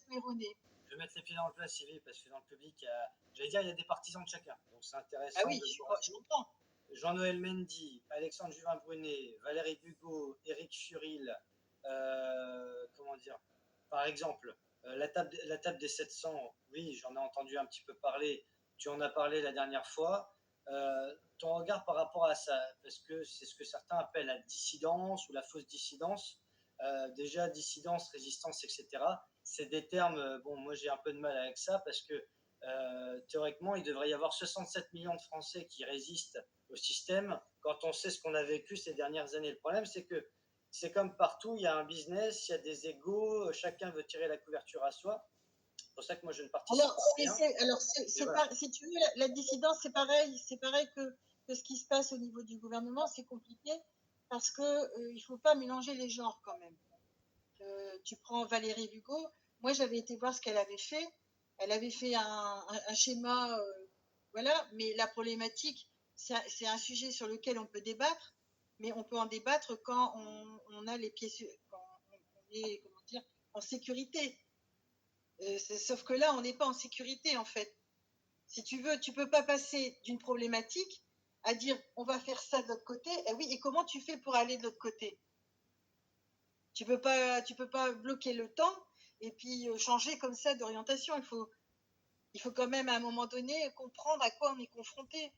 peu erronée. Je vais mettre les pieds dans le plat, Sylvie, parce que dans le public, il y a des partisans de chacun. Donc c'est intéressant. Ah oui, je comprends. Jean-Noël Mendy, Alexandre Juvin-Brunet, Valérie Bugot, Éric Furil, comment dire, par exemple, la table des 700, oui, j'en ai entendu un petit peu parler, tu en as parlé la dernière fois. Ton regard par rapport à ça, parce que c'est ce que certains appellent la dissidence ou la fausse dissidence. Déjà, dissidence, résistance, etc. C'est des termes, bon, moi j'ai un peu de mal avec ça parce que théoriquement, il devrait y avoir 67 millions de Français qui résistent au système quand on sait ce qu'on a vécu ces dernières années. Le problème, c'est que c'est comme partout, il y a un business, il y a des égos, chacun veut tirer la couverture à soi. C'est pour ça que moi, je ne participe Alors, pas à rien. voilà. Si tu veux, la dissidence, c'est pareil que ce qui se passe au niveau du gouvernement, c'est compliqué parce que il faut pas mélanger les genres quand même. Tu prends Valérie Bugot, moi j'avais été voir ce qu'elle avait fait. Elle avait fait un schéma, voilà, mais la problématique, c'est un sujet sur lequel on peut débattre, mais on peut en débattre quand on a les pieds, quand on est, comment dire, en sécurité. Sauf que là, on n'est pas en sécurité en fait. Si tu veux, tu peux pas passer d'une problématique à dire on va faire ça de l'autre côté. Et oui, et comment tu fais pour aller de l'autre côté? Tu peux pas bloquer le temps et puis changer comme ça d'orientation. Il faut quand même à un moment donné comprendre à quoi on est confronté.